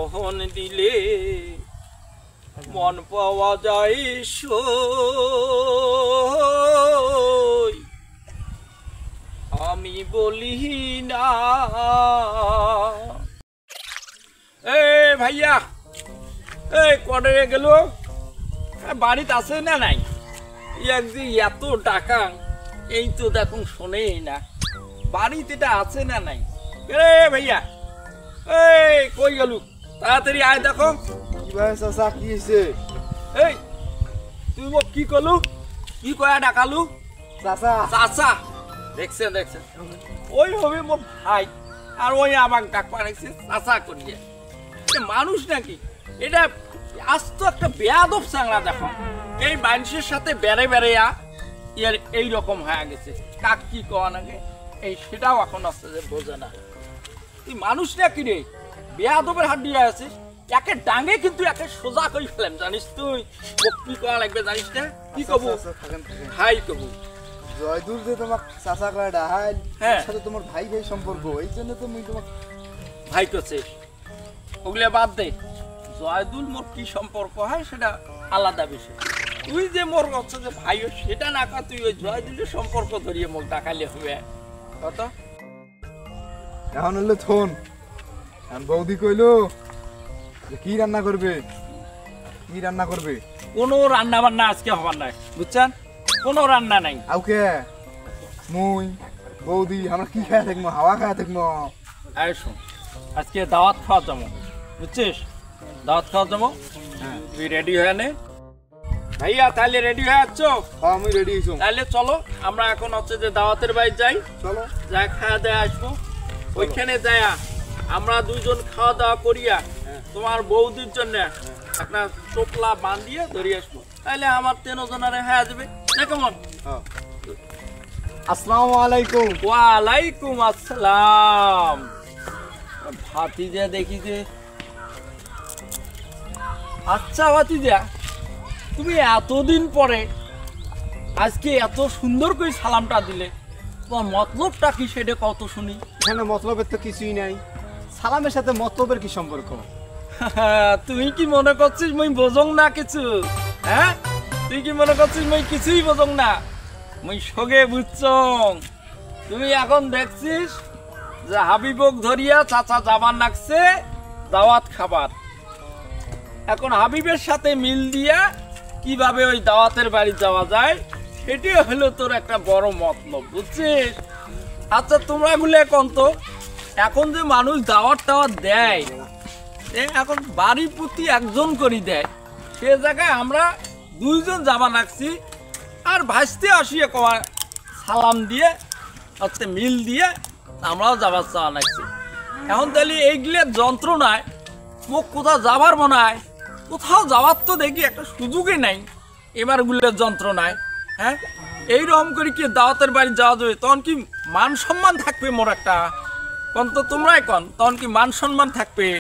মোহন দিলে মন পাওয়া যায় সই, আমি বলি না। এ ভাইয়া, এই কনে গেল? বাড়িতে আছে না নাই? এত টাকা এই তো দেখুন শোনেই না, বাড়িতে আছে না নাই? এ ভাইয়া, এই কই গেল? তাড়াতাড়ি আয় দেখো। চাচা কি হয়েছে? এই তুই মোক কি কলু? কি কয়া ডাকালু? চাচা চাচা দেখছেন দেখছেন, ওই হবে মোর ভাই, আর ওই আমাকে ডাকবা দেখছে চাচা করিয়ে। মানুষ নাকি এটা? আজ তো একটা বেয়াদব চাংড়া দেখো, এই মানুষের সাথে বেড়ে বেড়ে ইয়ার এইরকম হয়ে গেছে। কাক কি কওয়া নাকি এই সেটাও এখন আসতে যে বোঝে না। তুই মানুষ নাকি রে? বেয়াদবের হাত দিয়ে আছিস, একে ডাঙে কিন্তু একে সোজা করে ফেলাম জানিস? তুই কি করা লাগবে জানিস না? কি কবু ভাই কবু? জয়দুল যে তোমার চাচা কয় ডাহাইল, হ্যাঁ সাথে তোমার ভাই ভাই সম্পর্ক, এই জন্য তো মুই তোমার ভাই করছিস। ওগুলো বাদ দে, জয়দুল মোর কি সম্পর্ক হয় সেটা আলাদা বিষয়। তুই যে মোর হচ্ছে যে ভাই সেটা না কা, তুই ওই জয়দুলের সম্পর্ক ধরিয়ে মোর ডাকালে হবে কত? এখন হলো থন বৌদি কইলো কি রান্না করবে, কি রান্না করবে? কোনো রান্না বান্না আজকে হবার নাই, বুঝছেন? কোনো রান্না নাই। আউকে মুই বৌদি আমরা কি খায় থাকবো? হাওয়া খায় থাকবো। এই শোন, আজকে দাওয়াত খাওয়া যাবো, বুঝছিস? দাওয়াত খাওয়া যাবো। হ্যাঁ তুই রেডি হয়ে নে ভাইয়া। তাহলে রেডি হয়ে যাচ্ছ? হ্যাঁ আমি রেডি হইছি। তাহলে চলো আমরা এখন হচ্ছে যে দাওয়াতের বাড়ি যাই। চলো যা খাওয়া দাওয়া আসবো, ওইখানে যায়া আমরা দুইজন খাওয়া দাওয়া করিয়া তোমার বৌদির জন্য একটা টোপলা বান্ধিয়ে ধরিয়ে আসবো। তাহলে আমার 13 জনের হয়ে যাবে না? কেমন? আসসালামু আলাইকুম। ওয়ালাইকুম আসসালাম। ভাতিজা দেখি যে, আচ্ছা ভাতিজা তুমি এতদিন পরে আজকে এত সুন্দর করে সালামটা দিলে, তোমার মতলবটা কি সেটা কত শুনি? এখানে মতলবের তো কিছুই নাই, সালামের সাথে মতলবের কি সম্পর্ক? তুই কি মনে করছিস মই বোঝং না কিছু? হ্যাঁ তুই কি মনে করছিস মই কিছুই বোঝং না? মই সগে বুঝছং। তুমি এখন দেখছিস যে হাবিবক ধরিয়া চাচা যাবার লাগছে দাওয়াত খাবার। এখন হাবিবের সাথে মিল দিয়া কিভাবে ওই দাওয়াতের বাড়ি যাওয়া যায় সেটি হলো তোর একটা বড় মতলব, বুঝছিস? আচ্ছা তোমরা গুলো এখন তো এখন যে মানুষ দাওয়াত টাওয়াত দেয়, এখন বাড়ি প্রতি একজন করে দেয়, সে জায়গায় আমরা দুইজন যাবা লাগছি। আর ভাসতে আসিয়ে কমা সালাম দিয়ে হচ্ছে মিল দিয়ে আমরাও যাবার চাওয়া লাগছি। এখন তাহলে এইগুলোর যন্ত্রণায় মুখ কোথাও যাবার মনে হয়, কোথাও যাওয়ার তো দেখি একটা সুযোগই নাই এবার গুলোর যন্ত্রণায়। হ্যাঁ এইরকম করে কি দাওয়াতের বাড়ি যাওয়া যাবে? তখন কি মান সম্মান থাকবে মোর একটা? কন তো তোমরাই কন, তখন কি মান সম্মান থাকবে?